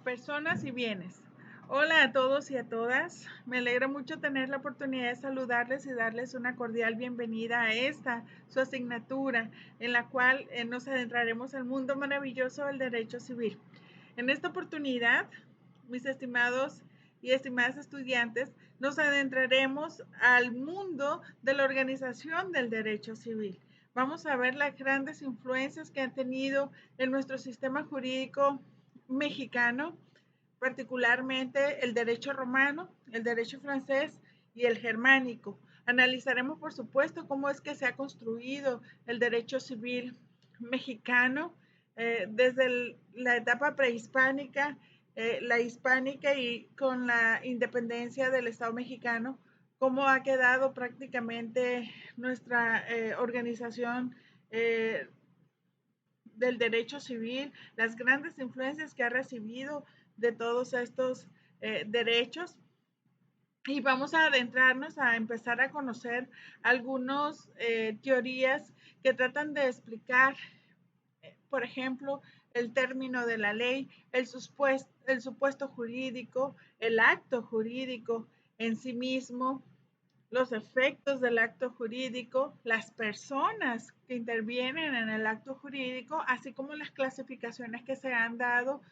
Personas y bienes. Hola a todos y a todas. Me alegra mucho tener la oportunidad de saludarles y darles una cordial bienvenida a esta, su asignatura, en la cual nos adentraremos al mundo maravilloso del derecho civil. En esta oportunidad, mis estimados y estimadas estudiantes, nos adentraremos al mundo de la organización del derecho civil. Vamos a ver las grandes influencias que han tenido en nuestro sistema jurídico mexicano, particularmente el derecho romano, el derecho francés y el germánico. Analizaremos, por supuesto, cómo es que se ha construido el derecho civil mexicano desde la etapa prehispánica, la hispánica y con la independencia del Estado mexicano, cómo ha quedado prácticamente nuestra organización del derecho civil, las grandes influencias que ha recibido de todos estos derechos. Y vamos a adentrarnos a empezar a conocer algunas teorías que tratan de explicar, por ejemplo, el término de la ley, el supuesto jurídico, el acto jurídico en sí mismo, los efectos del acto jurídico, las personas que intervienen en el acto jurídico, así como las clasificaciones que se han dado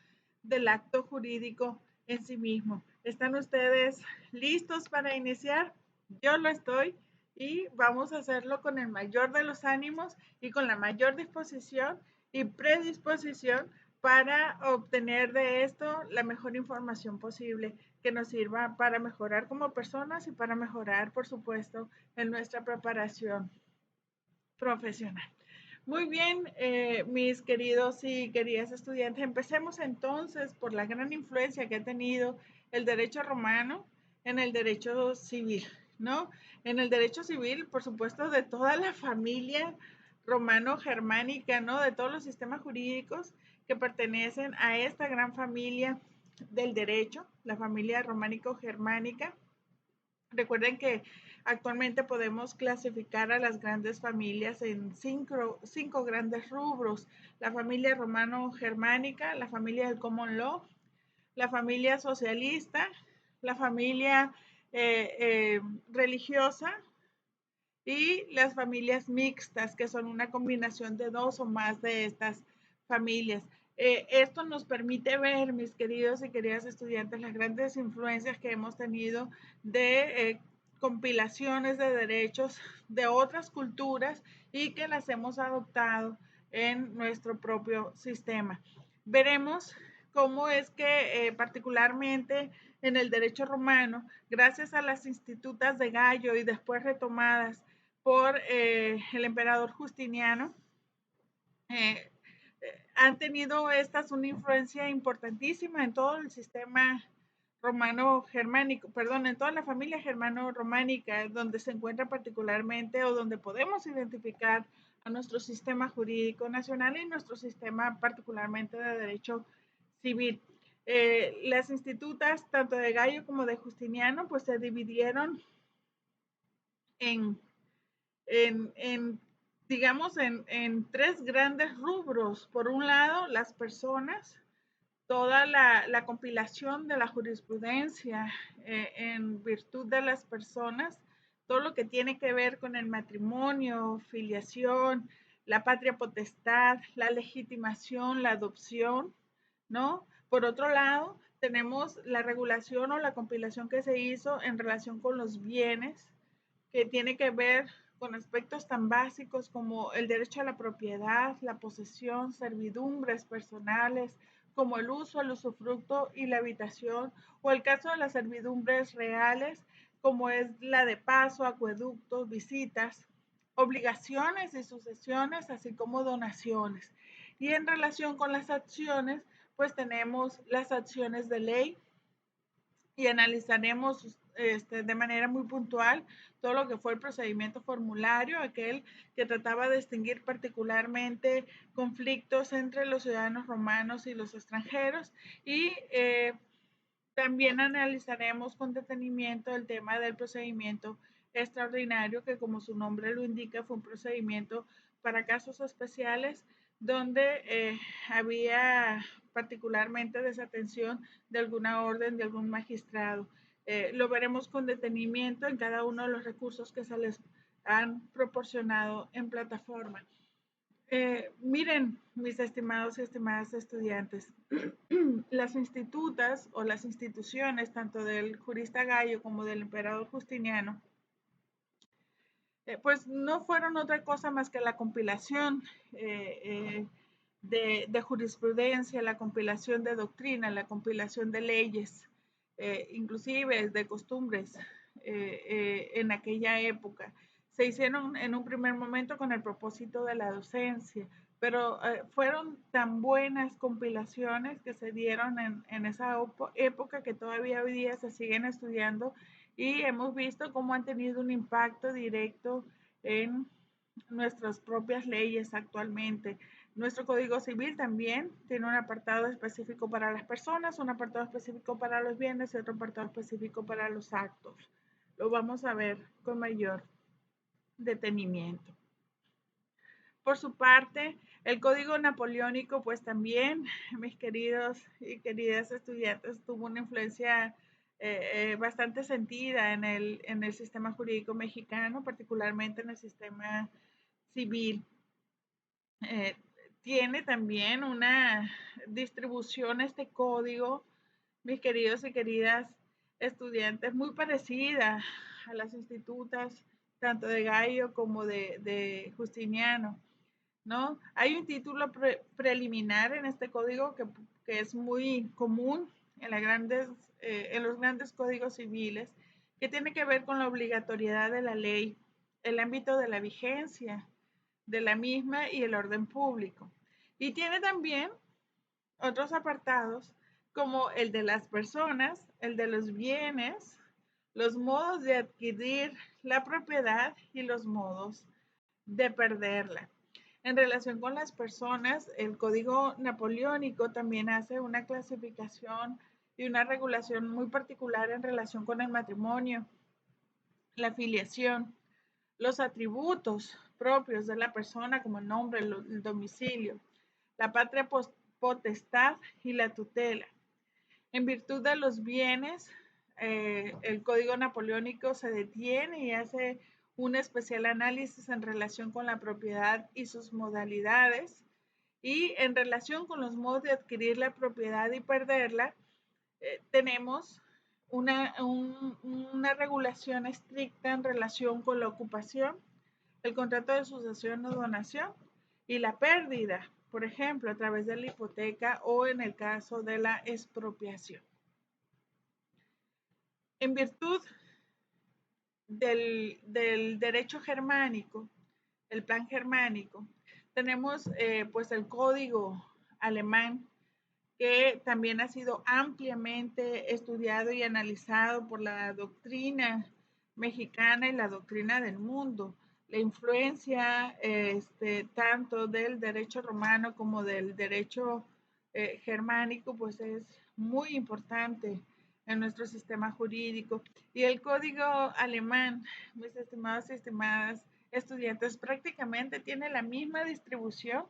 del acto jurídico en sí mismo. ¿Están ustedes listos para iniciar? Yo lo estoy y vamos a hacerlo con el mayor de los ánimos y con la mayor disposición y predisposición para obtener de esto la mejor información posible que nos sirva para mejorar como personas y para mejorar, por supuesto, en nuestra preparación profesional. Muy bien, mis queridos y queridas estudiantes, empecemos entonces por la gran influencia que ha tenido el derecho romano en el derecho civil, ¿no? En el derecho civil, por supuesto, de toda la familia romano-germánica, ¿no? De todos los sistemas jurídicos que pertenecen a esta gran familia del derecho, la familia románico-germánica. Recuerden que actualmente podemos clasificar a las grandes familias en cinco grandes rubros: la familia romano-germánica, la familia del common law, la familia socialista, la familia religiosa y las familias mixtas, que son una combinación de dos o más de estas familias. Esto nos permite ver, mis queridos y queridas estudiantes, las grandes influencias que hemos tenido de compilaciones de derechos de otras culturas y que las hemos adoptado en nuestro propio sistema. Veremos cómo es que particularmente en el derecho romano, gracias a las institutas de Gallo y después retomadas por el emperador Justiniano, eh, han tenido estas una influencia importantísima en todo el sistema romano-germánico, perdón, en toda la familia germano-románica, donde se encuentra particularmente o donde podemos identificar a nuestro sistema jurídico nacional y nuestro sistema particularmente de derecho civil. Las institutas, tanto de Gallo como de Justiniano, pues se dividieron en en digamos, en tres grandes rubros. Por un lado, las personas, toda la compilación de la jurisprudencia en virtud de las personas, todo lo que tiene que ver con el matrimonio, filiación, la patria potestad, la legitimación, la adopción, ¿no? Por otro lado, tenemos la regulación o la compilación que se hizo en relación con los bienes, que tiene que ver con aspectos tan básicos como el derecho a la propiedad, la posesión, servidumbres personales, como el uso, el usufructo y la habitación, o el caso de las servidumbres reales, como es la de paso, acueductos, visitas, obligaciones y sucesiones, así como donaciones. Y en relación con las acciones, pues tenemos las acciones de ley, y analizaremos de manera muy puntual todo lo que fue el procedimiento formulario, aquel que trataba de distinguir particularmente conflictos entre los ciudadanos romanos y los extranjeros, y también analizaremos con detenimiento el tema del procedimiento extraordinario, que como su nombre lo indica, fue un procedimiento para casos especiales donde había particularmente desatención de alguna orden, de algún magistrado. Lo veremos con detenimiento en cada uno de los recursos que se les han proporcionado en plataforma. Miren, mis estimados y estimadas estudiantes, las institutas o las instituciones, tanto del jurista Gallo como del emperador Justiniano, pues no fueron otra cosa más que la compilación de jurisprudencia, la compilación de doctrina, la compilación de leyes, inclusive de costumbres en aquella época. Se hicieron en un primer momento con el propósito de la docencia, pero fueron tan buenas compilaciones que se dieron en esa época que todavía hoy día se siguen estudiando y hemos visto cómo han tenido un impacto directo en nuestras propias leyes actualmente. Nuestro Código Civil también tiene un apartado específico para las personas, un apartado específico para los bienes y otro apartado específico para los actos. Lo vamos a ver con mayor detenimiento. Por su parte, el Código Napoleónico, pues también, mis queridos y queridas estudiantes, tuvo una influencia bastante sentida en el sistema jurídico mexicano, particularmente en el sistema civil. Tiene también una distribución este código, mis queridos y queridas estudiantes, muy parecida a las institutas, tanto de Gallo como de Justiniano, ¿no? Hay un título preliminar en este código que es muy común en los grandes códigos civiles, que tiene que ver con la obligatoriedad de la ley, el ámbito de la vigencia de la misma y el orden público. Y tiene también otros apartados como el de las personas, el de los bienes, los modos de adquirir la propiedad y los modos de perderla. En relación con las personas, el Código Napoleónico también hace una clasificación y una regulación muy particular en relación con el matrimonio, la filiación, los atributos propios de la persona como el nombre, el domicilio, la patria potestad y la tutela. En virtud de los bienes, el Código Napoleónico se detiene y hace un especial análisis en relación con la propiedad y sus modalidades, y en relación con los modos de adquirir la propiedad y perderla, tenemos una regulación estricta en relación con la ocupación, el contrato de sucesión o donación y la pérdida, por ejemplo, a través de la hipoteca o en el caso de la expropiación. En virtud del derecho germánico, el plan germánico, tenemos pues el código alemán, que también ha sido ampliamente estudiado y analizado por la doctrina mexicana y la doctrina del mundo. La influencia tanto del derecho romano como del derecho germánico pues es muy importante en nuestro sistema jurídico. Y el código alemán, mis estimados y estimadas estudiantes, prácticamente tiene la misma distribución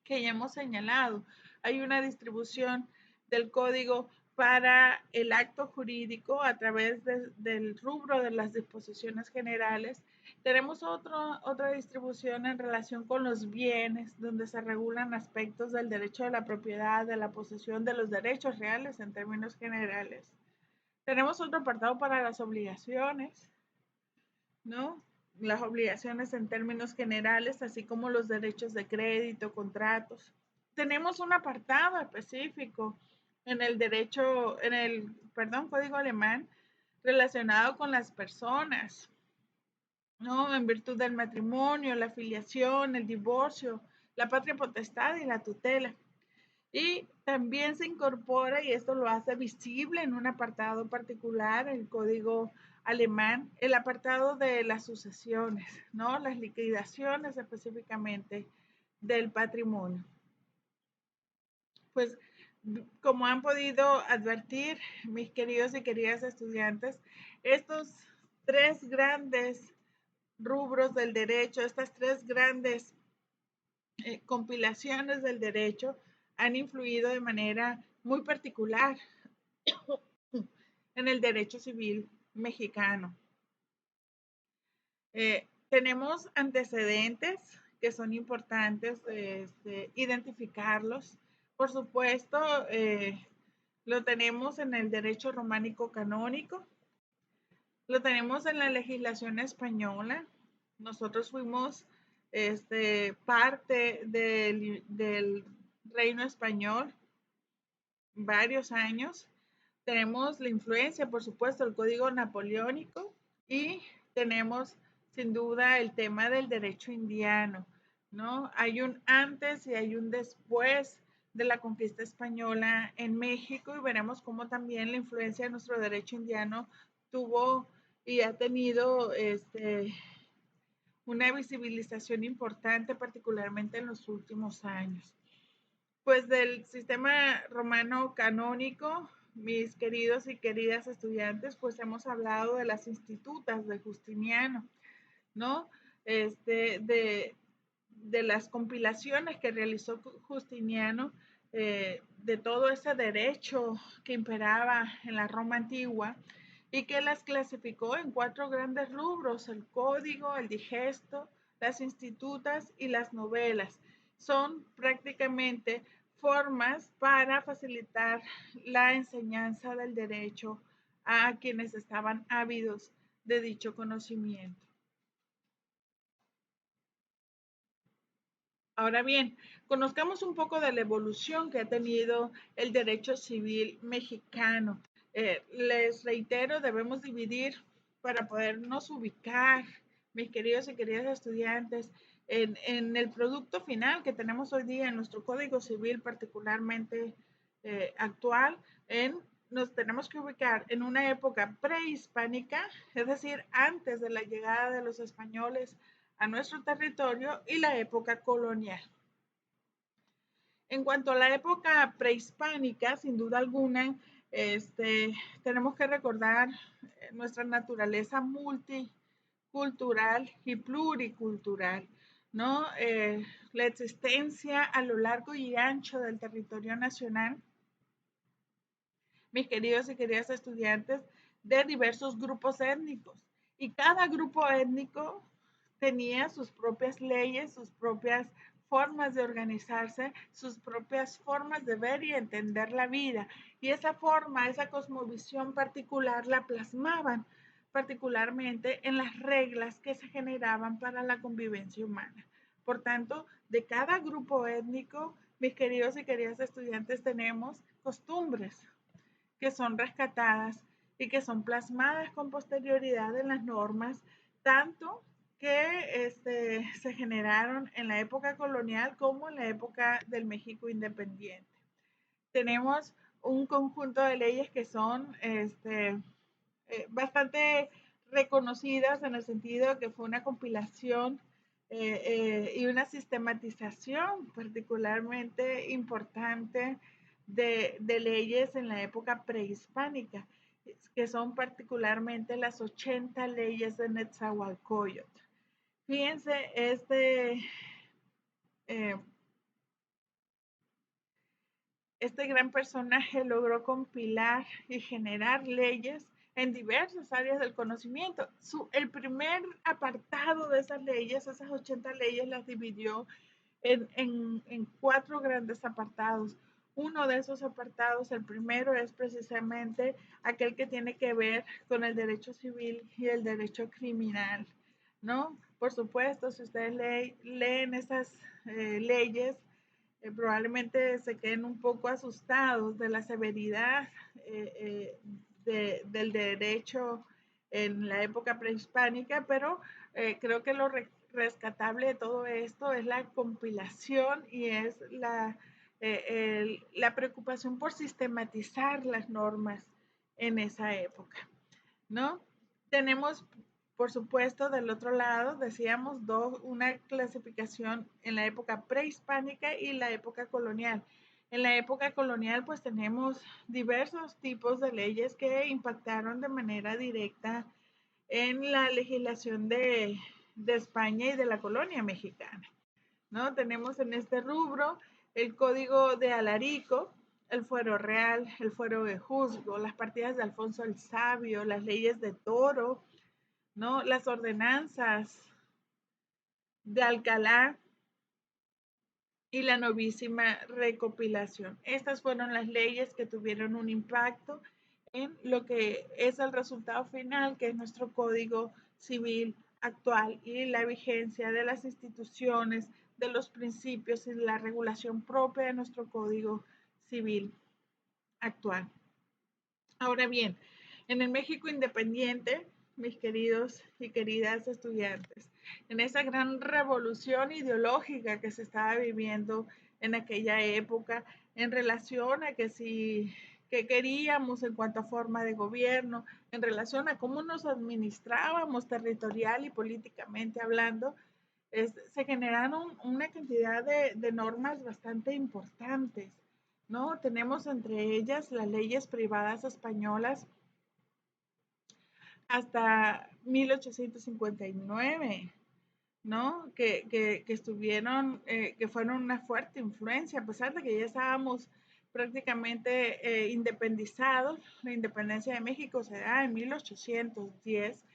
que ya hemos señalado. Hay una distribución del código para el acto jurídico a través del rubro de las disposiciones generales. Tenemos otra distribución en relación con los bienes, donde se regulan aspectos del derecho de la propiedad, de la posesión, de los derechos reales en términos generales. Tenemos otro apartado para las obligaciones, ¿no? Las obligaciones en términos generales, así como los derechos de crédito, contratos. Tenemos un apartado específico en el código alemán relacionado con las personas, ¿no? En virtud del matrimonio, la filiación, el divorcio, la patria potestad y la tutela. Y también se incorpora, y esto lo hace visible en un apartado particular, el código alemán, el apartado de las sucesiones, ¿no? Las liquidaciones específicamente del patrimonio. Pues como han podido advertir mis queridos y queridas estudiantes, estos tres grandes rubros del derecho, estas tres grandes compilaciones del derecho, han influido de manera muy particular en el derecho civil mexicano. Tenemos antecedentes que son importantes identificarlos. Por supuesto, lo tenemos en el derecho románico canónico, lo tenemos en la legislación española. Nosotros fuimos parte del reino español varios años. Tenemos la influencia, por supuesto, del Código Napoleónico y tenemos sin duda el tema del derecho indiano, ¿no? Hay un antes y hay un después de la conquista española en México y veremos cómo también la influencia de nuestro derecho indiano tuvo y ha tenido una visibilización importante, particularmente en los últimos años. Pues del sistema romano canónico, mis queridos y queridas estudiantes, pues hemos hablado de las institutas de Justiniano, ¿no? De las compilaciones que realizó Justiniano, de todo ese derecho que imperaba en la Roma antigua y que las clasificó en 4 grandes rubros: el código, el digesto, las institutas y las novelas. Son prácticamente formas para facilitar la enseñanza del derecho a quienes estaban ávidos de dicho conocimiento. Ahora bien, conozcamos un poco de la evolución que ha tenido el derecho civil mexicano. Les reitero, debemos dividir para podernos ubicar, mis queridos y queridas estudiantes, en el producto final que tenemos hoy día en nuestro Código Civil particularmente actual. Nos tenemos que ubicar en una época prehispánica, es decir, antes de la llegada de los españoles a nuestro territorio, y la época colonial. En cuanto a la época prehispánica, sin duda alguna, tenemos que recordar nuestra naturaleza multicultural y pluricultural, ¿no? La existencia a lo largo y ancho del territorio nacional, mis queridos y queridas estudiantes, de diversos grupos étnicos. Y cada grupo étnico tenía sus propias leyes, sus propias formas de organizarse, sus propias formas de ver y entender la vida. Y esa forma, esa cosmovisión particular la plasmaban particularmente en las reglas que se generaban para la convivencia humana. Por tanto, de cada grupo étnico, mis queridos y queridas estudiantes, tenemos costumbres que son rescatadas y que son plasmadas con posterioridad en las normas, tanto que se generaron en la época colonial como en la época del México independiente. Tenemos un conjunto de leyes que son bastante reconocidas en el sentido de que fue una compilación y una sistematización particularmente importante de leyes en la época prehispánica, que son particularmente las 80 leyes de Netzahualcóyotl. Fíjense, eh, este gran personaje logró compilar y generar leyes en diversas áreas del conocimiento. El primer apartado de esas leyes, esas 80 leyes, las dividió en 4 grandes apartados. Uno de esos apartados, el primero, es precisamente aquel que tiene que ver con el derecho civil y el derecho criminal, ¿no? Por supuesto, si ustedes leen esas leyes, probablemente se queden un poco asustados de la severidad del derecho en la época prehispánica, pero creo que lo rescatable de todo esto es la compilación y es la preocupación por sistematizar las normas en esa época, ¿no? Tenemos, por supuesto, del otro lado, decíamos, una clasificación en la época prehispánica y la época colonial. En la época colonial, pues tenemos diversos tipos de leyes que impactaron de manera directa en la legislación de España y de la colonia mexicana, ¿no? Tenemos en este rubro el Código de Alarico, el Fuero Real, el Fuero de Juzgo, las partidas de Alfonso el Sabio, las leyes de Toro, ¿no? Las ordenanzas de Alcalá y la novísima recopilación. Estas fueron las leyes que tuvieron un impacto en lo que es el resultado final, que es nuestro Código Civil actual y la vigencia de las instituciones, de los principios y la regulación propia de nuestro Código Civil actual. Ahora bien, en el México independiente, mis queridos y queridas estudiantes, en esa gran revolución ideológica que se estaba viviendo en aquella época en relación a que si que queríamos en cuanto a forma de gobierno, en relación a cómo nos administrábamos territorial y políticamente hablando, se generaron una cantidad de normas bastante importantes, ¿no? Tenemos entre ellas las leyes privadas españolas hasta 1859, ¿no? Que estuvieron, que fueron una fuerte influencia, a pesar de que ya estábamos prácticamente independizados. La independencia de México se da en 1810,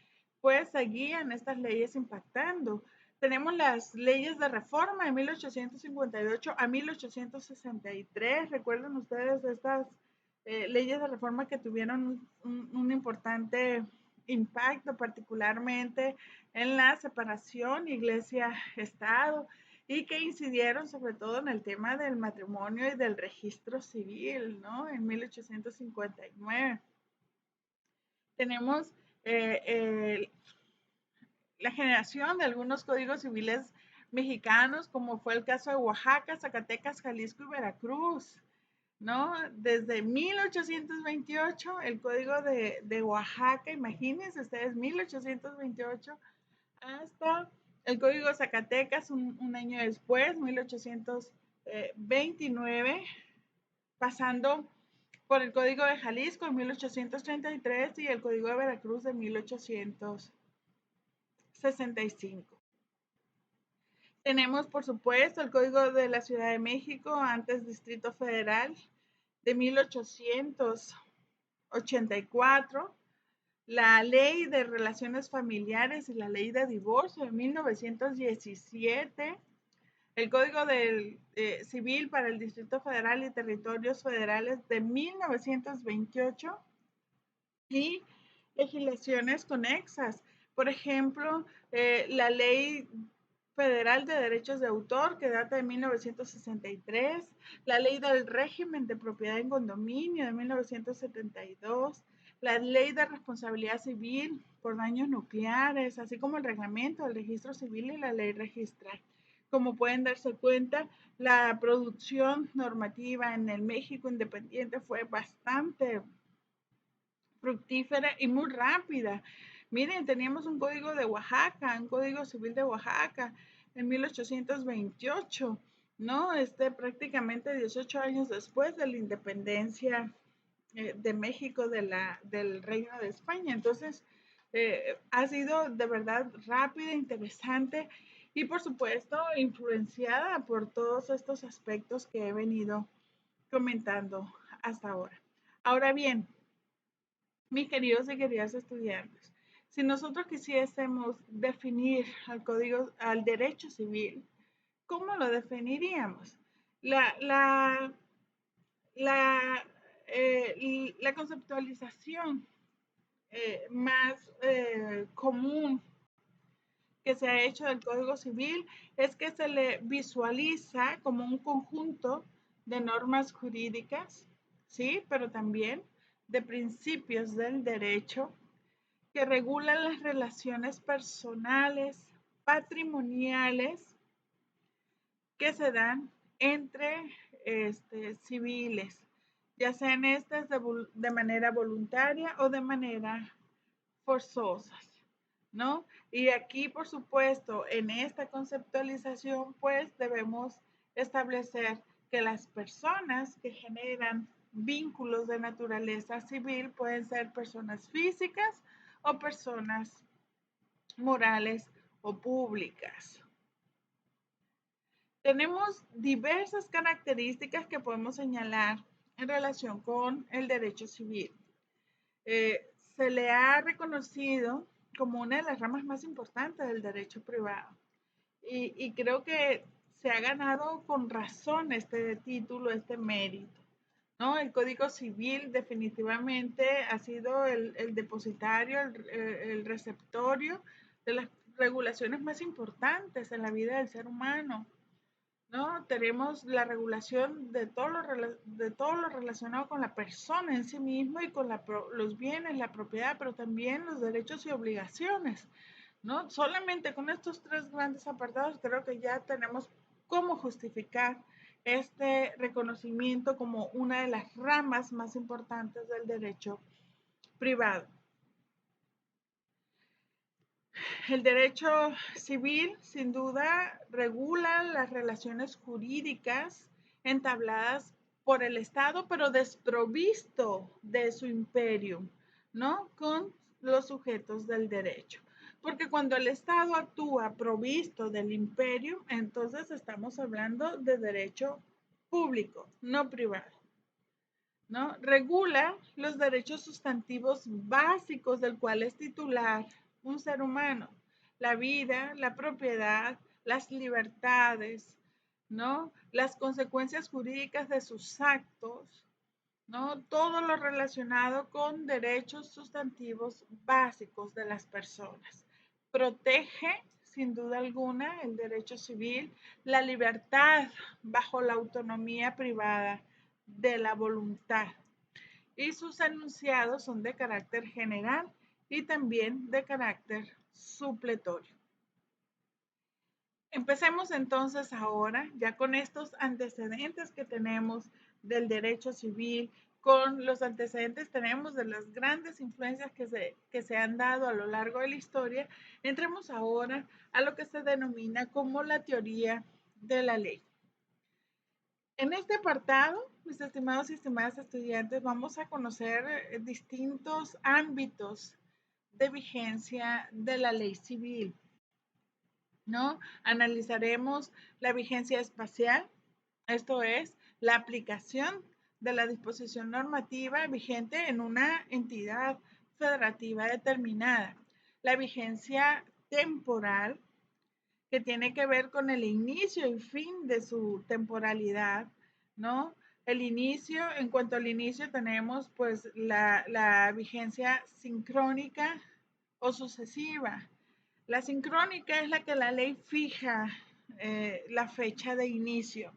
pues seguían estas leyes impactando. Tenemos las leyes de reforma de 1858 a 1863. ¿Recuerdan ustedes estas leyes de reforma que tuvieron un importante impacto, particularmente en la separación iglesia-estado, y que incidieron sobre todo en el tema del matrimonio y del registro civil, ¿no? En 1859. Tenemos eh, eh, la generación de algunos códigos civiles mexicanos, como fue el caso de Oaxaca, Zacatecas, Jalisco y Veracruz, ¿no? Desde 1828, el código de Oaxaca, imagínense ustedes, 1828, hasta el código de Zacatecas un año después, 1829, pasando por el código de Jalisco en 1833 y el código de Veracruz de 1865. Tenemos, por supuesto, el Código de la Ciudad de México, antes Distrito Federal, de 1884, la Ley de Relaciones Familiares y la Ley de Divorcio de 1917, el Código del Civil para el Distrito Federal y Territorios Federales de 1928 y legislaciones conexas. Por ejemplo, la Ley Federal de Derechos de Autor, que data de 1963, la Ley del Régimen de Propiedad en Condominio de 1972, la Ley de Responsabilidad Civil por Daños Nucleares, así como el Reglamento del Registro Civil y la Ley Registral. Como pueden darse cuenta, la producción normativa en el México independiente fue bastante fructífera y muy rápida. Miren, teníamos un código de Oaxaca, un código civil de Oaxaca en 1828, ¿no? Prácticamente 18 años después de la independencia de México del Reino de España. Entonces, ha sido de verdad rápida, interesante y por supuesto influenciada por todos estos aspectos que he venido comentando hasta ahora. Ahora bien, mis queridos y queridas estudiantes, si nosotros quisiésemos definir al derecho civil, ¿cómo lo definiríamos? La, la, la, la conceptualización más común que se ha hecho del Código Civil es que se le visualiza como un conjunto de normas jurídicas, ¿sí? Pero también de principios del derecho que regulan las relaciones personales, patrimoniales que se dan entre civiles, ya sean estas de manera voluntaria o de manera forzosas, ¿no? Y aquí, por supuesto, en esta conceptualización, pues debemos establecer que las personas que generan vínculos de naturaleza civil pueden ser personas físicas o personas morales o públicas. Tenemos diversas características que podemos señalar en relación con el derecho civil. Se le ha reconocido como una de las ramas más importantes del derecho privado y creo que se ha ganado con razón este título, este mérito, ¿no? El Código Civil definitivamente ha sido el depositario, el receptorio de las regulaciones más importantes en la vida del ser humano, ¿no? Tenemos la regulación de todo lo relacionado con la persona en sí mismo y con los bienes, la propiedad, pero también los derechos y obligaciones, ¿no? Solamente con estos tres grandes apartados creo que ya tenemos cómo justificar este reconocimiento como una de las ramas más importantes del derecho privado. El derecho civil, sin duda, regula las relaciones jurídicas entabladas por el Estado, pero desprovisto de su imperio, ¿no? Con los sujetos del derecho. Porque cuando el Estado actúa provisto del imperio, entonces estamos hablando de derecho público, no privado, ¿no? Regula los derechos sustantivos básicos del cual es titular un ser humano, la vida, la propiedad, las libertades, ¿no? Las consecuencias jurídicas de sus actos, ¿no? Todo lo relacionado con derechos sustantivos básicos de las personas. Protege, sin duda alguna, el derecho civil, la libertad bajo la autonomía privada de la voluntad. Y sus enunciados son de carácter general y también de carácter supletorio. Empecemos entonces ahora, ya con estos antecedentes que tenemos del derecho civil, con los antecedentes tenemos de las grandes influencias que se han dado a lo largo de la historia, entremos ahora a lo que se denomina como la teoría de la ley. En este apartado, mis estimados y estimadas estudiantes, vamos a conocer distintos ámbitos de vigencia de la ley civil, ¿no? Analizaremos la vigencia espacial, esto es, la aplicación de la disposición normativa vigente en una entidad federativa determinada, la vigencia temporal, que tiene que ver con el inicio y fin de su temporalidad, ¿no? El inicio, en cuanto al inicio, tenemos pues la vigencia sincrónica o sucesiva. La sincrónica es la que la ley fija la fecha de inicio,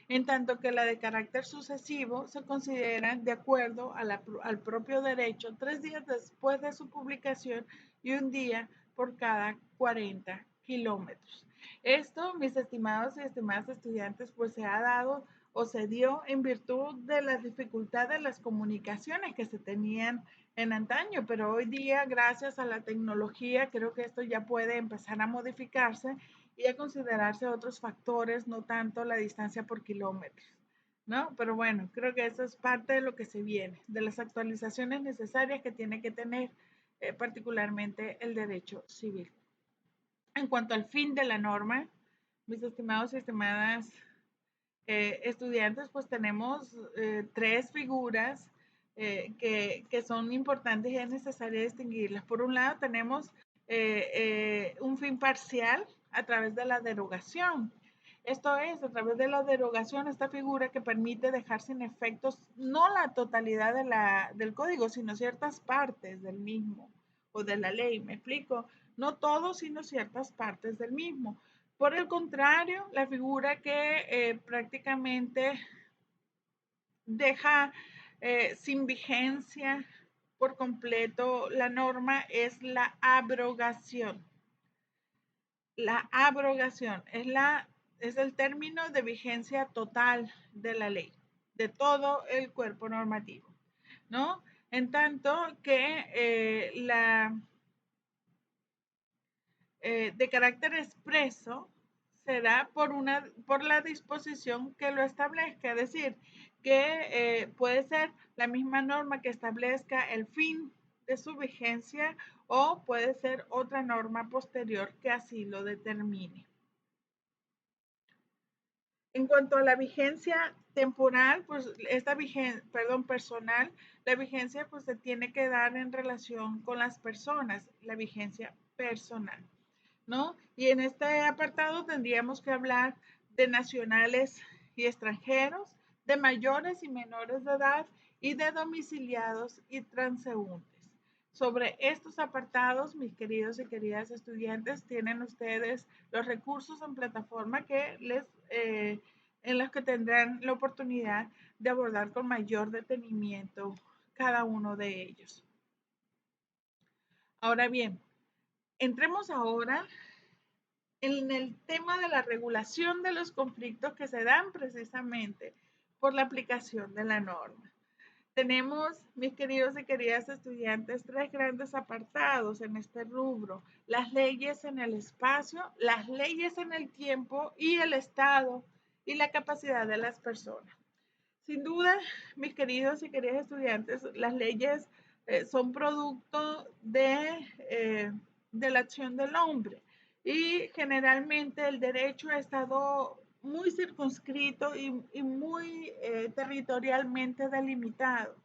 en tanto que la de carácter sucesivo se considera de acuerdo al propio derecho 3 días después de su publicación y un día por cada 40 kilómetros. Esto, mis estimados y estimadas estudiantes, pues se ha dado o se dio en virtud de la dificultad de las comunicaciones que se tenían en antaño, pero hoy día, gracias a la tecnología, creo que esto ya puede empezar a modificarse y a considerarse otros factores, no tanto la distancia por kilómetros, ¿no? Pero bueno, creo que eso es parte de lo que se viene, de las actualizaciones necesarias que tiene que tener particularmente el derecho civil. En cuanto al fin de la norma, mis estimados y estimadas estudiantes, pues tenemos tres figuras que son importantes y es necesario distinguirlas. Por un lado, tenemos un fin parcial a través de la derogación. Esto es, a través de la derogación, esta figura que permite dejar sin efectos no la totalidad del código, sino ciertas partes del mismo o de la ley. ¿Me explico? No todo, sino ciertas partes del mismo. Por el contrario, la figura que prácticamente deja sin vigencia por completo la norma es la abrogación. La abrogación es el término de vigencia total de la ley, de todo el cuerpo normativo, ¿no? En tanto que de carácter expreso será por la disposición que lo establezca, es decir, que puede ser la misma norma que establezca el fin de su vigencia o puede ser otra norma posterior que así lo determine. En cuanto a la vigencia temporal, pues esta vigencia, perdón, personal, la vigencia pues se tiene que dar en relación con las personas, la vigencia personal, ¿no? Y en este apartado tendríamos que hablar de nacionales y extranjeros, de mayores y menores de edad y de domiciliados y transeúntes. Sobre estos apartados, mis queridos y queridas estudiantes, tienen ustedes los recursos en plataforma en los que tendrán la oportunidad de abordar con mayor detenimiento cada uno de ellos. Ahora bien, entremos ahora en el tema de la regulación de los conflictos que se dan precisamente por la aplicación de la norma. Tenemos, mis queridos y queridas estudiantes, tres grandes apartados en este rubro: las leyes en el espacio, las leyes en el tiempo y el Estado y la capacidad de las personas. Sin duda, mis queridos y queridas estudiantes, las leyes son producto de la acción del hombre, y generalmente el derecho ha estado muy circunscrito y muy territorialmente delimitado.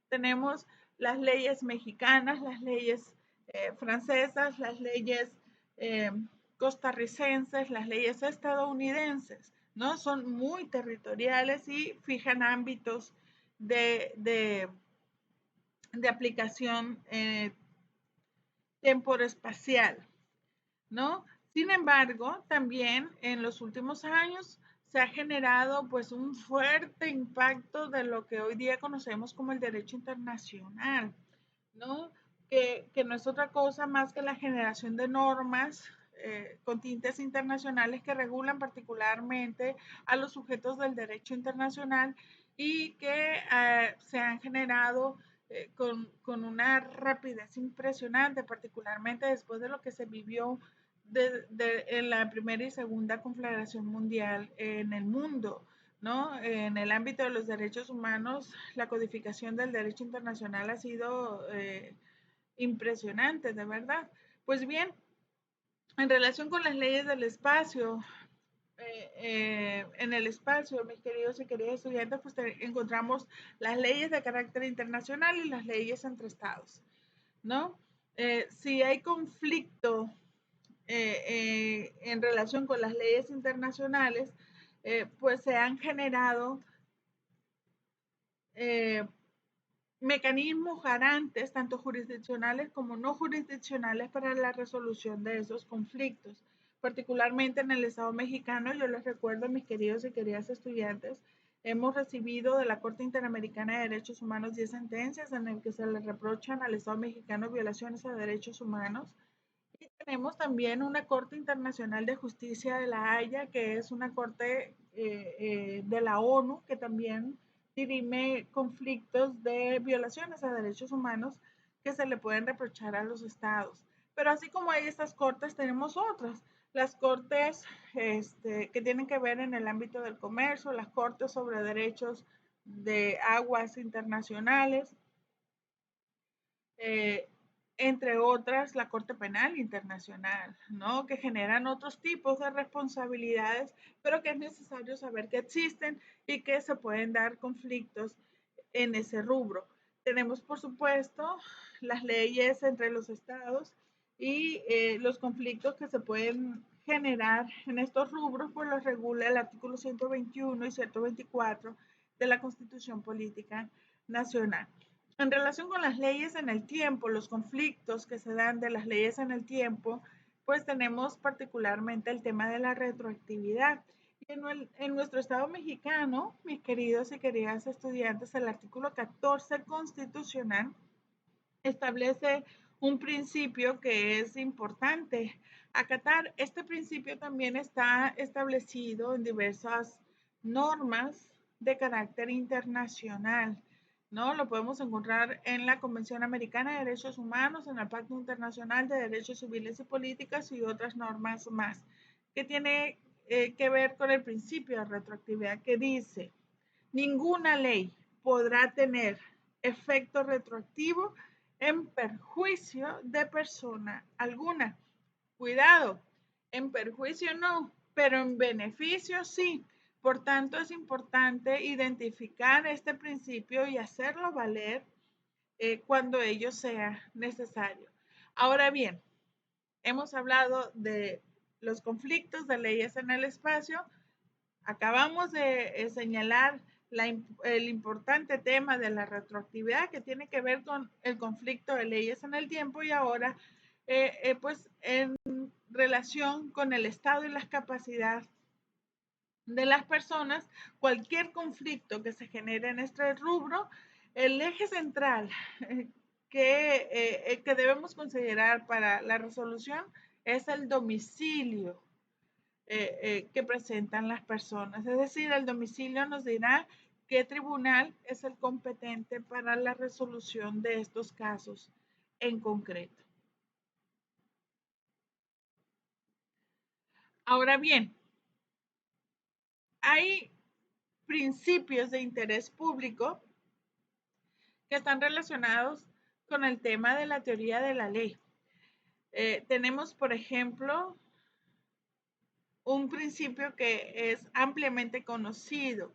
Tenemos las leyes mexicanas, las leyes francesas, las leyes eh, costarricenses, las leyes estadounidenses, ¿no? Son muy territoriales y fijan ámbitos de, de, de aplicación temporoespacial, ¿no? Sin embargo, también en los últimos años se ha generado pues un fuerte impacto de lo que hoy día conocemos como el derecho internacional, ¿no? Que no es otra cosa más que la generación de normas con tintes internacionales que regulan particularmente a los sujetos del derecho internacional, y que se han generado con una rapidez impresionante, particularmente después de lo que se vivió en la primera y segunda conflagración mundial en el mundo, ¿no? En el ámbito de los derechos humanos, la codificación del derecho internacional ha sido impresionante, de verdad. Pues bien, en relación con las leyes del espacio, en el espacio, mis queridos y queridas estudiantes, pues encontramos las leyes de carácter internacional y las leyes entre estados, ¿no? Si hay conflicto en relación con las leyes internacionales, pues se han generado eh, mecanismos garantes, tanto jurisdiccionales como no jurisdiccionales, para la resolución de esos conflictos. Particularmente en el Estado mexicano, yo les recuerdo, mis queridos y queridas estudiantes, hemos recibido de la Corte Interamericana de Derechos Humanos 10 sentencias en las que se le reprochan al Estado mexicano violaciones a derechos humanos. Y tenemos también una Corte Internacional de Justicia de la Haya, que es una corte de la ONU, que también dirime conflictos de violaciones a derechos humanos que se le pueden reprochar a los estados. Pero así como hay estas cortes, tenemos otras. Las cortes que tienen que ver en el ámbito del comercio, las cortes sobre derechos de aguas internacionales, eh, entre otras la Corte Penal Internacional, ¿no? Que generan otros tipos de responsabilidades, pero que es necesario saber que existen y que se pueden dar conflictos en ese rubro. Tenemos, por supuesto, las leyes entre los estados y los conflictos que se pueden generar en estos rubros, pues los regula el artículo 121 y 124 de la Constitución Política Nacional. En relación con las leyes en el tiempo, los conflictos que se dan de las leyes en el tiempo, pues tenemos particularmente el tema de la retroactividad. Y en nuestro Estado mexicano, mis queridos y queridas estudiantes, el artículo 14 constitucional establece un principio que es importante acatar. Este principio también está establecido en diversas normas de carácter internacional, ¿no? Lo podemos encontrar en la Convención Americana de Derechos Humanos, en el Pacto Internacional de Derechos Civiles y Políticas y otras normas más, que tiene que ver con el principio de retroactividad, que dice: ninguna ley podrá tener efecto retroactivo en perjuicio de persona alguna. Cuidado, en perjuicio no, pero en beneficio sí. Por tanto, es importante identificar este principio y hacerlo valer cuando ello sea necesario. Ahora bien, hemos hablado de los conflictos de leyes en el espacio. Acabamos de señalar el importante tema de la retroactividad que tiene que ver con el conflicto de leyes en el tiempo y ahora, pues en relación con el estado y las capacidades de las personas, cualquier conflicto que se genere en este rubro, el eje central que debemos considerar para la resolución es el domicilio que presentan las personas. Es decir, el domicilio nos dirá qué tribunal es el competente para la resolución de estos casos en concreto. Ahora bien, hay principios de interés público que están relacionados con el tema de la teoría de la ley. Tenemos, por ejemplo, un principio que es ampliamente conocido,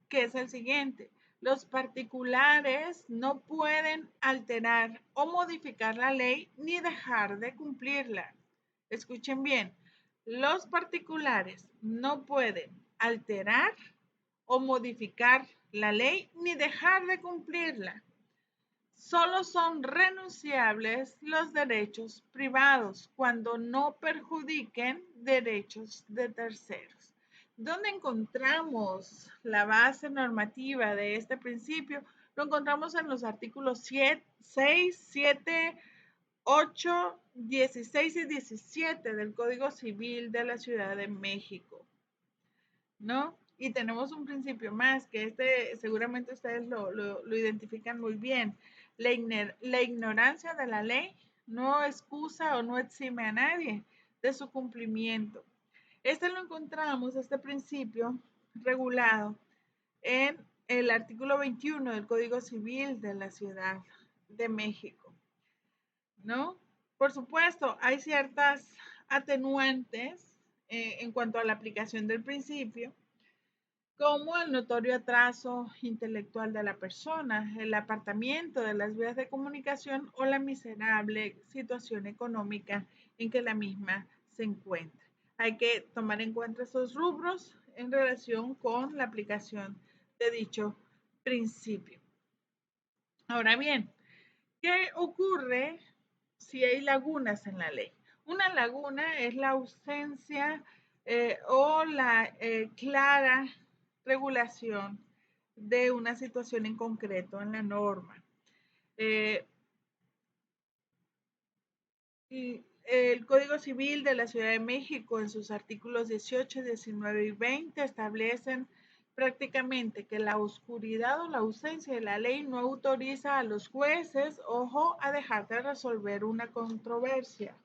que es el siguiente. Los particulares no pueden alterar o modificar la ley ni dejar de cumplirla. Escuchen bien, los particulares no pueden alterar o modificar la ley ni dejar de cumplirla. Solo son renunciables los derechos privados cuando no perjudiquen derechos de terceros. ¿Dónde encontramos la base normativa de este principio? Lo encontramos en los artículos 6, 7, 8, 16 y 17 del Código Civil de la Ciudad de México, ¿no? Y tenemos un principio más, que seguramente ustedes lo identifican muy bien. La ignorancia de la ley no excusa o no exime a nadie de su cumplimiento. Lo encontramos, este principio, regulado en el artículo 21 del Código Civil de la Ciudad de México, ¿no? Por supuesto, hay ciertas atenuantes en cuanto a la aplicación del principio, como el notorio atraso intelectual de la persona, el apartamiento de las vías de comunicación o la miserable situación económica en que la misma se encuentra. Hay que tomar en cuenta esos rubros en relación con la aplicación de dicho principio. Ahora bien, ¿qué ocurre si hay lagunas en la ley? Una laguna es la ausencia o la clara regulación de una situación en concreto en la norma. El Código Civil de la Ciudad de México, en sus artículos 18, 19 y 20, establecen prácticamente que la oscuridad o la ausencia de la ley no autoriza a los jueces, ojo, a dejar de resolver una controversia.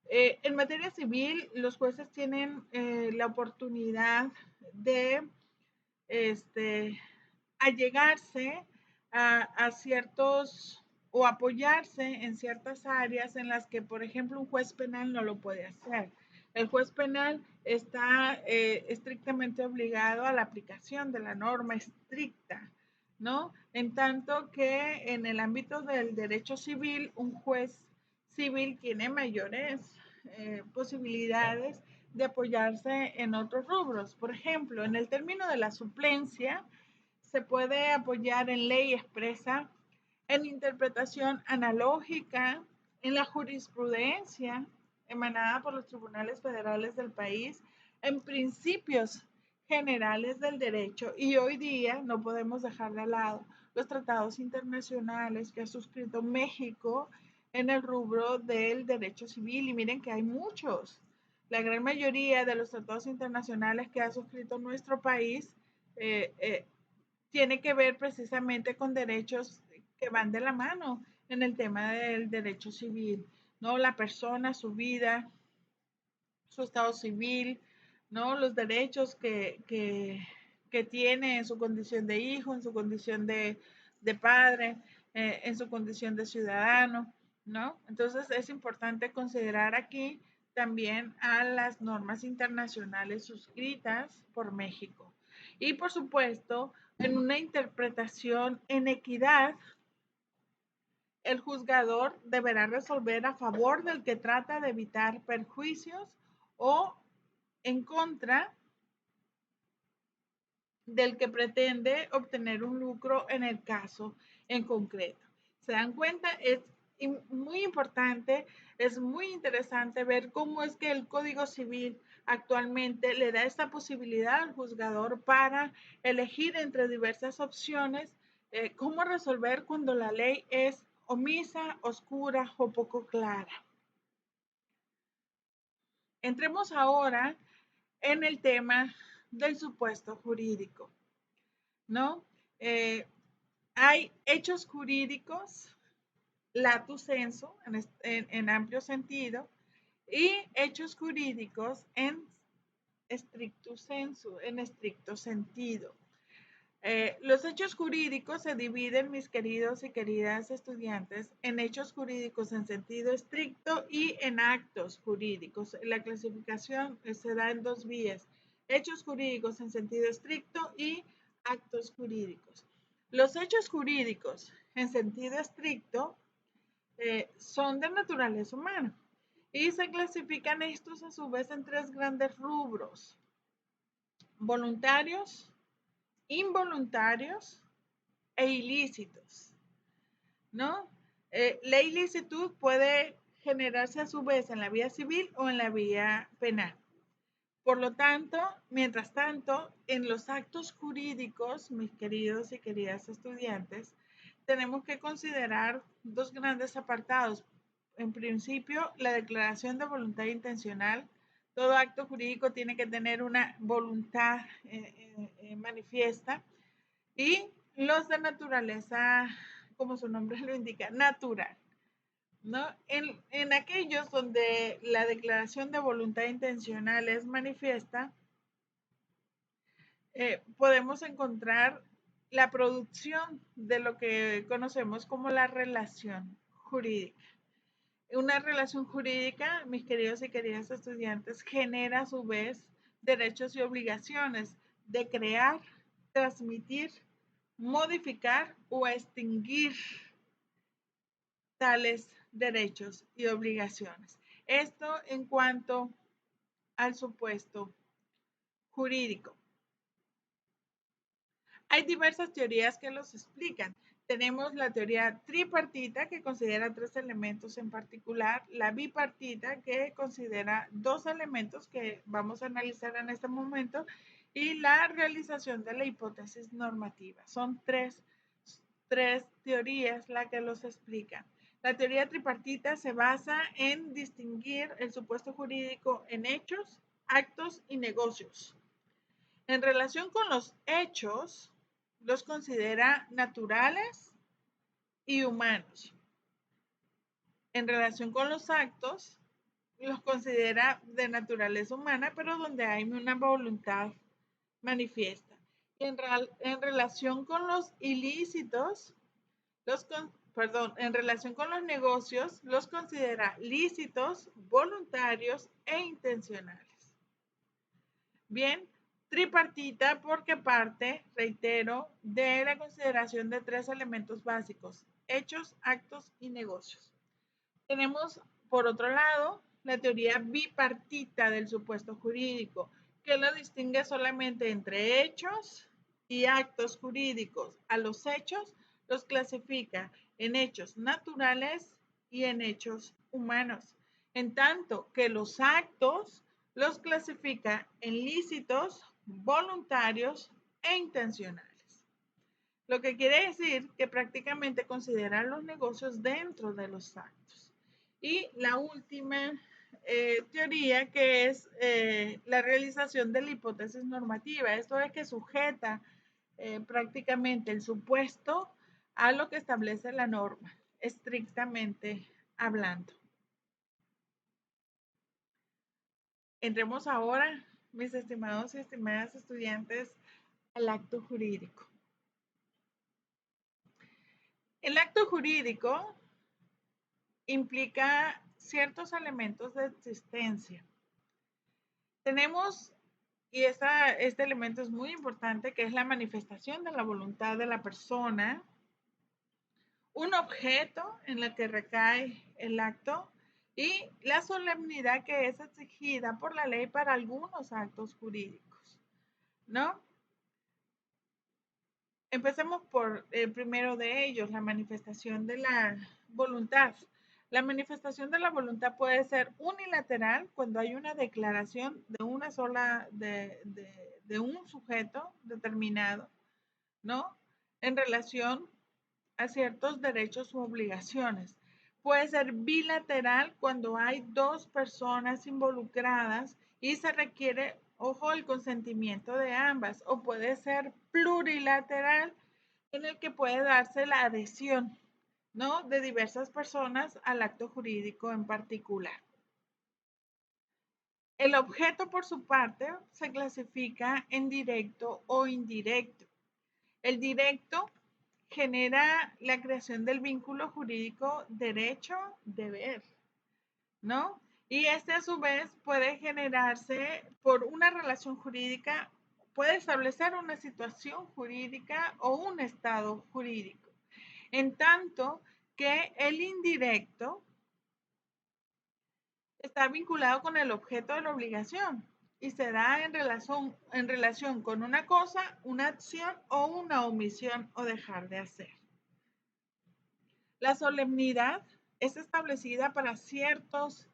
En materia civil, los jueces tienen la oportunidad de allegarse a ciertos o apoyarse en ciertas áreas en las que, por ejemplo, un juez penal no lo puede hacer. El juez penal está estrictamente obligado a la aplicación de la norma estricta, ¿no? En tanto que en el ámbito del derecho civil, un juez civil tiene mayores posibilidades de apoyarse en otros rubros. Por ejemplo, en el término de la suplencia, se puede apoyar en ley expresa, en interpretación analógica, en la jurisprudencia emanada por los tribunales federales del país, en principios generales del derecho, y hoy día no podemos dejar de lado los tratados internacionales que ha suscrito México en el rubro del derecho civil, y miren que hay muchos. La gran mayoría de los tratados internacionales que ha suscrito nuestro país tiene que ver precisamente con derechos que van de la mano en el tema del derecho civil, ¿no? La persona, su vida, su estado civil, ¿no? Los derechos que tiene en su condición de hijo, en su condición de padre, en su condición de ciudadano, ¿no? Entonces es importante considerar aquí también a las normas internacionales suscritas por México. Y por supuesto, en una interpretación en equidad, el juzgador deberá resolver a favor del que trata de evitar perjuicios o en contra del que pretende obtener un lucro en el caso en concreto. ¿Se dan cuenta? Es muy importante, es muy interesante ver cómo es que el Código Civil actualmente le da esta posibilidad al juzgador para elegir entre diversas opciones cómo resolver cuando la ley es omisa, oscura o poco clara. Entremos ahora en el tema del supuesto jurídico, ¿no? Eh, hay hechos jurídicos, lato sensu, en amplio sentido, y hechos jurídicos en estricto sensu, en estricto sentido. Los hechos jurídicos se dividen, mis queridos y queridas estudiantes, en hechos jurídicos en sentido estricto y en actos jurídicos. La clasificación se da en dos vías, hechos jurídicos en sentido estricto y actos jurídicos. Los hechos jurídicos en sentido estricto son de naturaleza humana y se clasifican estos a su vez en tres grandes rubros: voluntarios, involuntarios e ilícitos, ¿no? La ilicitud puede generarse a su vez en la vía civil o en la vía penal. Por lo tanto, mientras tanto, en los actos jurídicos, mis queridos y queridas estudiantes, tenemos que considerar dos grandes apartados. En principio, la declaración de voluntad intencional. Todo acto jurídico tiene que tener una voluntad manifiesta. Y los de naturaleza, como su nombre lo indica, natural, ¿no? En aquellos donde la declaración de voluntad intencional es manifiesta, podemos encontrar la producción de lo que conocemos como la relación jurídica. Una relación jurídica, mis queridos y queridas estudiantes, genera a su vez derechos y obligaciones de crear, transmitir, modificar o extinguir tales derechos y obligaciones. Esto en cuanto al supuesto jurídico. Hay diversas teorías que los explican. Tenemos la teoría tripartita, que considera tres elementos en particular, la bipartita, que considera dos elementos que vamos a analizar en este momento, y la realización de la hipótesis normativa. Son tres teorías las que los explican. La teoría tripartita se basa en distinguir el supuesto jurídico en hechos, actos y negocios. En relación con los hechos, los considera naturales y humanos. En relación con los actos, los considera de naturaleza humana, pero donde hay una voluntad manifiesta. En relación con los ilícitos, en relación con los negocios, los considera lícitos, voluntarios e intencionales. Bien, tripartita porque parte, reitero, de la consideración de tres elementos básicos: hechos, actos y negocios. Tenemos, por otro lado, la teoría bipartita del supuesto jurídico, que lo distingue solamente entre hechos y actos jurídicos. A los hechos los clasifica en hechos naturales y en hechos humanos, en tanto que los actos los clasifica en lícitos, voluntarios e intencionales. Lo que quiere decir que prácticamente consideran los negocios dentro de los actos. Y la última teoría, que es la realización de la hipótesis normativa. Esto es que sujeta prácticamente el supuesto a lo que establece la norma, estrictamente hablando. Entremos ahora, mis estimados y estimadas estudiantes, al acto jurídico. El acto jurídico implica ciertos elementos de existencia. Tenemos, y este elemento es muy importante, que es la manifestación de la voluntad de la persona, un objeto en el que recae el acto y la solemnidad que es exigida por la ley para algunos actos jurídicos, ¿no? Empecemos por el primero de ellos, la manifestación de la voluntad. La manifestación de la voluntad puede ser unilateral cuando hay una declaración de una sola, de un sujeto determinado, ¿no? En relación a ciertos derechos u obligaciones. Puede ser bilateral cuando hay dos personas involucradas y se requiere, ojo, el consentimiento de ambas. O puede ser plurilateral en el que puede darse la adhesión, ¿no?, de diversas personas al acto jurídico en particular. El objeto, por su parte, se clasifica en directo o indirecto. El directo genera la creación del vínculo jurídico derecho-deber, ¿no? Y este a su vez puede generarse por una relación jurídica, puede establecer una situación jurídica o un estado jurídico. En tanto que el indirecto está vinculado con el objeto de la obligación y se da en relación con una cosa, una acción o una omisión o dejar de hacer. La solemnidad es establecida para ciertos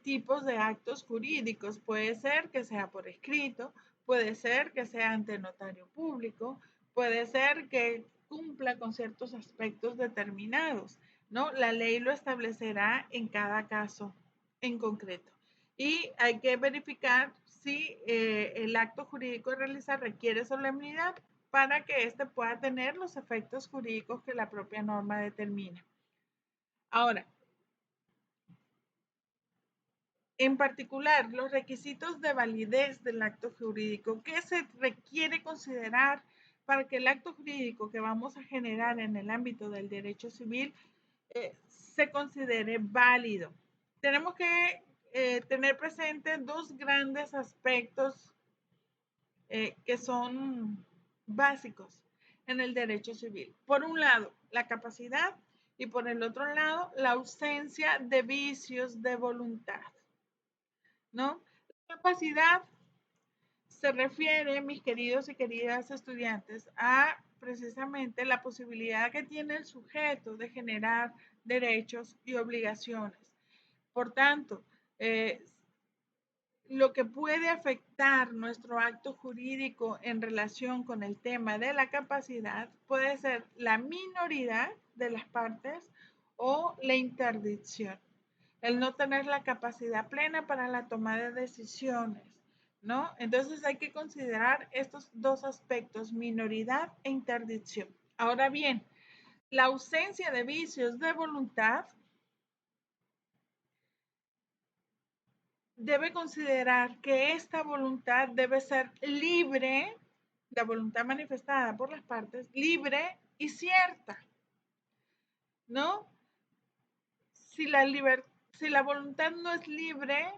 tipos de actos jurídicos. Puede ser que sea por escrito, puede ser que sea ante notario público, puede ser que cumpla con ciertos aspectos determinados, ¿no? La ley lo establecerá en cada caso en concreto. Y hay que verificar si el acto jurídico a realizar requiere solemnidad para que éste pueda tener los efectos jurídicos que la propia norma determina. Ahora, en particular, los requisitos de validez del acto jurídico. ¿Qué se requiere considerar para que el acto jurídico que vamos a generar en el ámbito del derecho civil se considere válido? Tenemos que tener presente dos grandes aspectos que son básicos en el derecho civil. Por un lado, la capacidad y por el otro lado, la ausencia de vicios de voluntad, ¿no? La capacidad se refiere, mis queridos y queridas estudiantes, a precisamente la posibilidad que tiene el sujeto de generar derechos y obligaciones. Por tanto, lo que puede afectar nuestro acto jurídico en relación con el tema de la capacidad puede ser la minoridad de las partes o la interdicción, el no tener la capacidad plena para la toma de decisiones, ¿no? Entonces hay que considerar estos dos aspectos, minoridad e interdicción. Ahora bien, la ausencia de vicios de voluntad debe considerar que esta voluntad debe ser libre, la voluntad manifestada por las partes, libre y cierta, ¿no? Si la voluntad no es libre,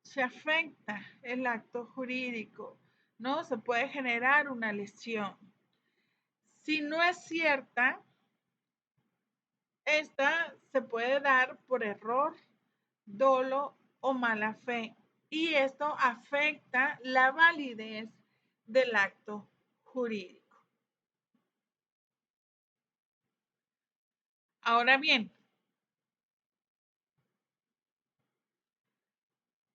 se afecta el acto jurídico, ¿no? Se puede generar una lesión. Si no es cierta, esta se puede dar por error, dolo o mala fe. Y esto afecta la validez del acto jurídico. Ahora bien,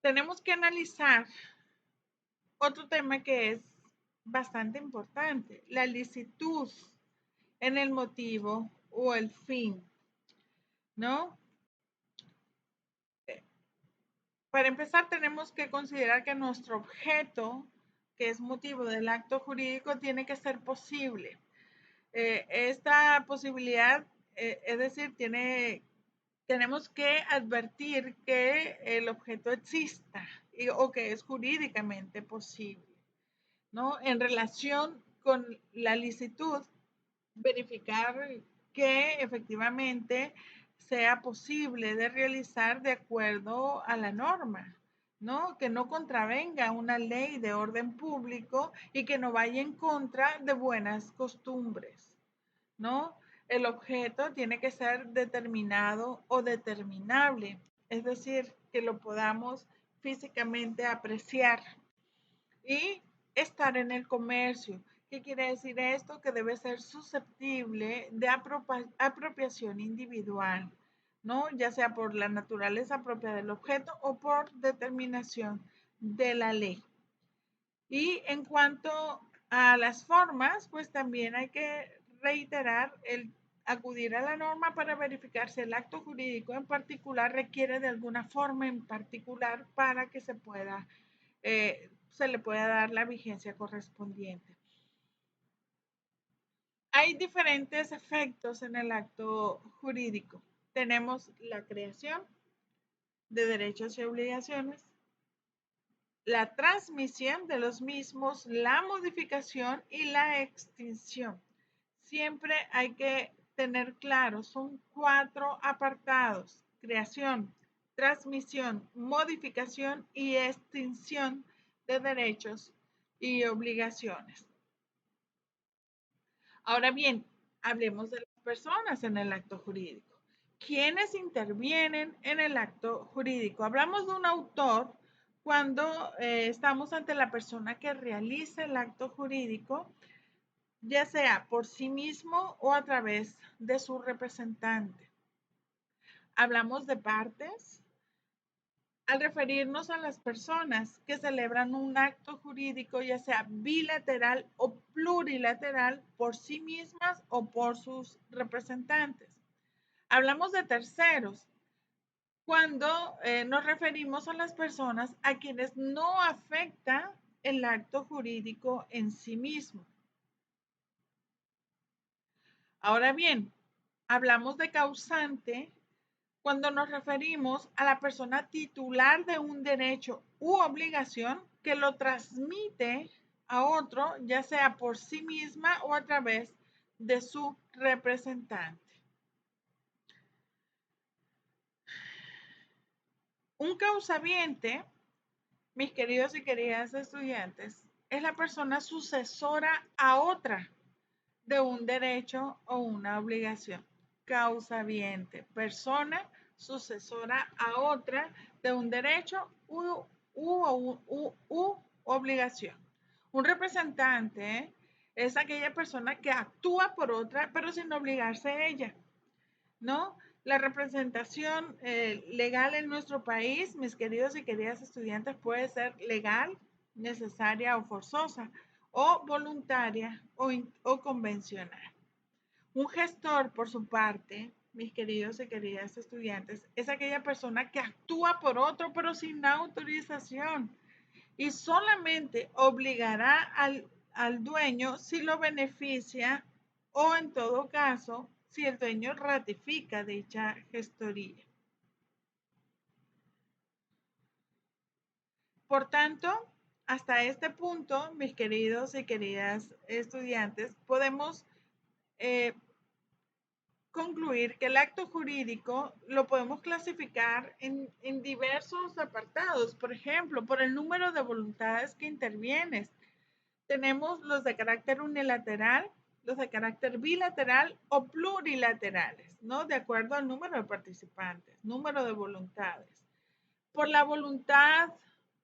tenemos que analizar otro tema que es bastante importante, la licitud en el motivo o el fin, ¿no? Para empezar, tenemos que considerar que nuestro objeto, que es motivo del acto jurídico, tiene que ser posible. Esta posibilidad, es decir, tenemos que advertir que el objeto exista o que es jurídicamente posible, ¿no? En relación con la licitud, verificar que efectivamente sea posible de realizar de acuerdo a la norma, ¿no? Que no contravenga una ley de orden público y que no vaya en contra de buenas costumbres, ¿no? El objeto tiene que ser determinado o determinable, es decir, que lo podamos físicamente apreciar y estar en el comercio. ¿Qué quiere decir esto? Que debe ser susceptible de apropiación individual, ¿no? Ya sea por la naturaleza propia del objeto o por determinación de la ley. Y en cuanto a las formas, pues también hay que reiterar el acudir a la norma para verificar si el acto jurídico en particular requiere de alguna forma en particular para que se le pueda dar la vigencia correspondiente. Hay diferentes efectos en el acto jurídico. Tenemos la creación de derechos y obligaciones, la transmisión de los mismos, la modificación y la extinción. Siempre hay que tener claro, son 4 apartados: creación, transmisión, modificación y extinción de derechos y obligaciones. Ahora bien, hablemos de las personas en el acto jurídico. ¿Quiénes intervienen en el acto jurídico? Hablamos de un autor cuando estamos ante la persona que realiza el acto jurídico, ya sea por sí mismo o a través de su representante. Hablamos de partes al referirnos a las personas que celebran un acto jurídico, ya sea bilateral o plurilateral, por sí mismas o por sus representantes. Hablamos de terceros cuando nos referimos a las personas a quienes no afecta el acto jurídico en sí mismo. Ahora bien, hablamos de causante cuando nos referimos a la persona titular de un derecho u obligación que lo transmite a otro, ya sea por sí misma o a través de su representante. Un causaviente, mis queridos y queridas estudiantes, es la persona sucesora a otra de un derecho o una obligación. Causaviente, persona sucesora a otra de un derecho u obligación. Un representante es aquella persona que actúa por otra, pero sin obligarse a ella, ¿no? La representación legal en nuestro país, mis queridos y queridas estudiantes, puede ser legal, necesaria o forzosa, o voluntaria o convencional. Un gestor, por su parte, mis queridos y queridas estudiantes, es aquella persona que actúa por otro, pero sin autorización, y solamente obligará al dueño si lo beneficia o, en todo caso, si el dueño ratifica dicha gestoría. Por tanto, hasta este punto, mis queridos y queridas estudiantes, podemos concluir que el acto jurídico lo podemos clasificar en diversos apartados. Por ejemplo, por el número de voluntades que intervienes. Tenemos los de carácter unilateral, los de carácter bilateral o plurilaterales, ¿no? De acuerdo al número de participantes, número de voluntades. Por la voluntad,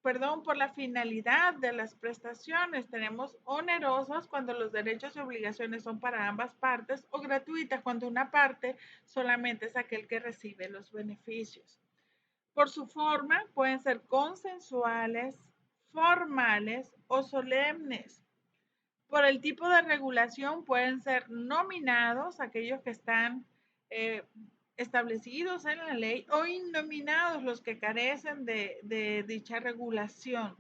perdón, por la finalidad de las prestaciones, tenemos onerosas cuando los derechos y obligaciones son para ambas partes, o gratuitas cuando una parte solamente es aquel que recibe los beneficios. Por su forma, pueden ser consensuales, formales o solemnes. Por el tipo de regulación, pueden ser nominados, aquellos que están establecidos en la ley, o innominados, los que carecen de dicha regulación.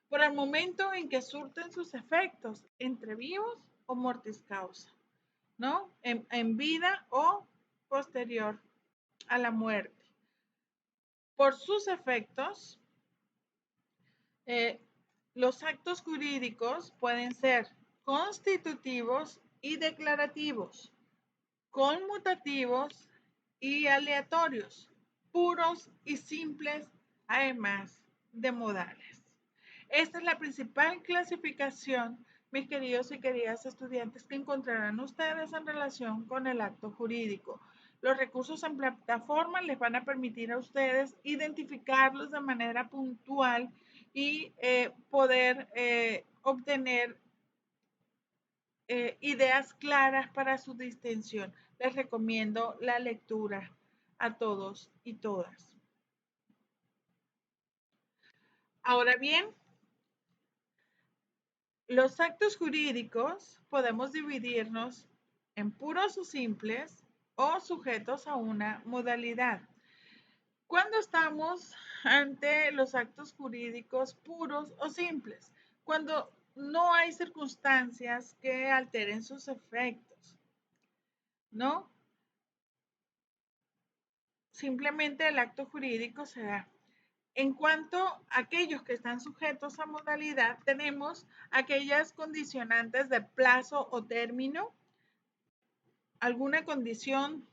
Por el momento en que surten sus efectos, entre vivos o mortis causa, ¿no? En vida o posterior a la muerte. Por sus efectos, los actos jurídicos pueden ser constitutivos y declarativos, conmutativos y aleatorios, puros y simples, además de modales. Esta es la principal clasificación, mis queridos y queridas estudiantes, que encontrarán ustedes en relación con el acto jurídico. Los recursos en plataforma les van a permitir a ustedes identificarlos de manera puntual y poder obtener ideas claras para su distinción. Les recomiendo la lectura a todos y todas. Ahora bien, los actos jurídicos podemos dividirnos en puros o simples o sujetos a una modalidad. ¿Cuándo estamos ante los actos jurídicos puros o simples? Cuando no hay circunstancias que alteren sus efectos, ¿no? Simplemente el acto jurídico se da. En cuanto a aquellos que están sujetos a modalidad, tenemos aquellas condicionantes de plazo o término, alguna condición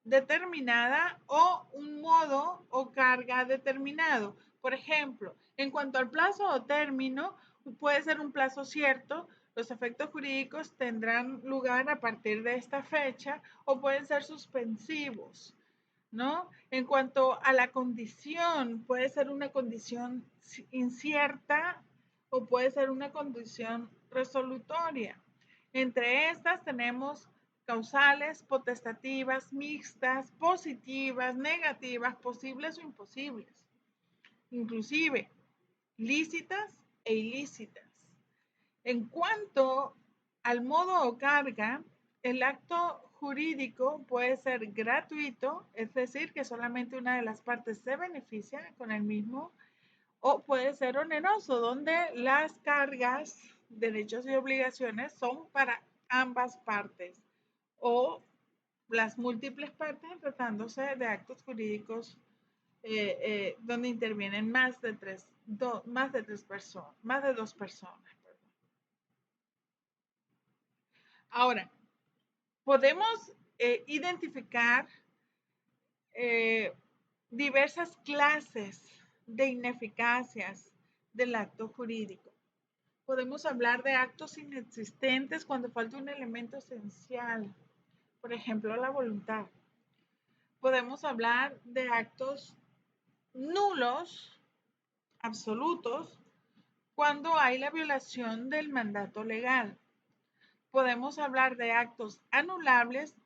determinada o un modo o carga determinado. Por ejemplo, en cuanto al plazo o término, puede ser un plazo cierto, los efectos jurídicos tendrán lugar a partir de esta fecha o pueden ser suspensivos, ¿no? En cuanto a la condición, puede ser una condición incierta o puede ser una condición resolutoria. Entre estas tenemos causales, potestativas, mixtas, positivas, negativas, posibles o imposibles, inclusive lícitas e ilícitas. En cuanto al modo o carga, el acto jurídico puede ser gratuito, es decir, que solamente una de las partes se beneficia con el mismo, o puede ser oneroso, donde las cargas, derechos y obligaciones son para ambas partes, o las múltiples partes tratándose de actos jurídicos donde intervienen más de tres personas, más de dos personas. Ahora, podemos identificar diversas clases de ineficacias del acto jurídico. Podemos hablar de actos inexistentes cuando falta un elemento esencial, por ejemplo, la voluntad. Podemos hablar de actos nulos, absolutos, cuando hay la violación del mandato legal. Podemos hablar de actos anulables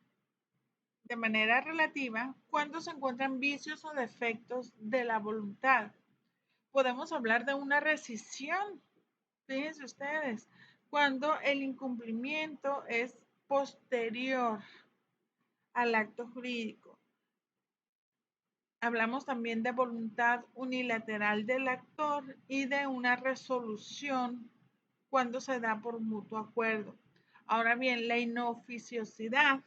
de manera relativa cuando se encuentran vicios o defectos de la voluntad. Podemos hablar de una rescisión, fíjense ustedes, cuando el incumplimiento es posterior al acto jurídico. Hablamos también de voluntad unilateral del actor y de una resolución cuando se da por mutuo acuerdo. Ahora bien, la inoficiosidad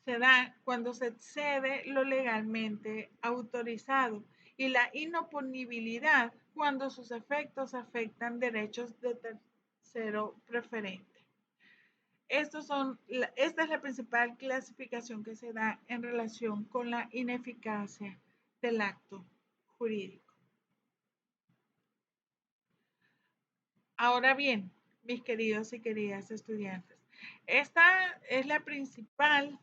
se da cuando se excede lo legalmente autorizado y la inoponibilidad cuando sus efectos afectan derechos de tercero preferente. Esta es la principal clasificación que se da en relación con la ineficacia del acto jurídico. Ahora bien, mis queridos y queridas estudiantes, esta es la principal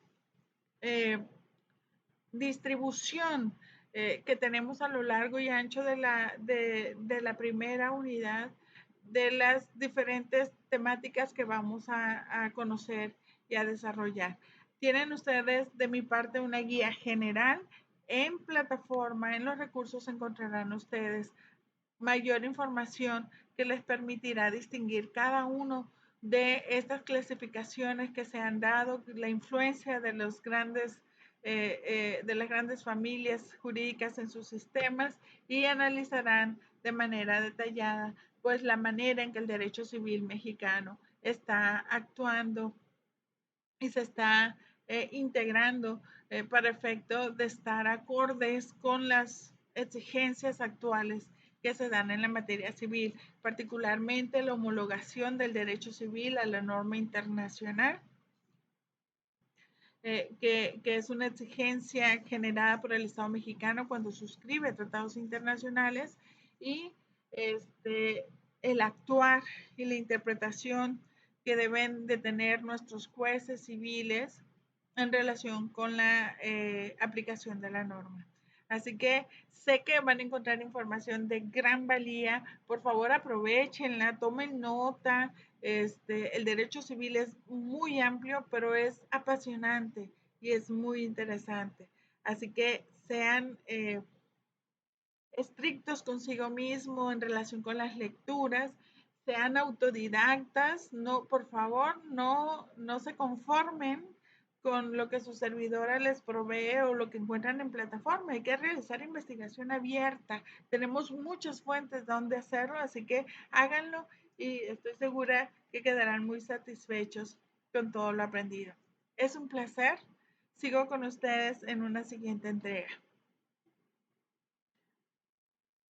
distribución que tenemos a lo largo y ancho de la primera unidad de las diferentes temáticas que vamos a conocer y a desarrollar. Tienen ustedes de mi parte una guía general en plataforma, en los recursos encontrarán ustedes mayor información que les permitirá distinguir cada uno de estas clasificaciones que se han dado, la influencia de de las grandes familias jurídicas en sus sistemas y analizarán de manera detallada pues la manera en que el derecho civil mexicano está actuando y se está integrando para efecto de estar acordes con las exigencias actuales que se dan en la materia civil, particularmente la homologación del derecho civil a la norma internacional que es una exigencia generada por el Estado mexicano cuando suscribe tratados internacionales, y este, el actuar y la interpretación que deben de tener nuestros jueces civiles en relación con la aplicación de la norma. Así que sé que van a encontrar información de gran valía. Por favor, aprovechenla, tomen nota. El derecho civil es muy amplio, pero es apasionante y es muy interesante. Así que sean estrictos consigo mismo en relación con las lecturas, sean autodidactas, no, por favor, no se conformen con lo que su servidora les provee o lo que encuentran en plataforma. Hay que realizar investigación abierta. Tenemos muchas fuentes donde hacerlo, así que háganlo y estoy segura que quedarán muy satisfechos con todo lo aprendido. Es un placer. Sigo con ustedes en una siguiente entrega.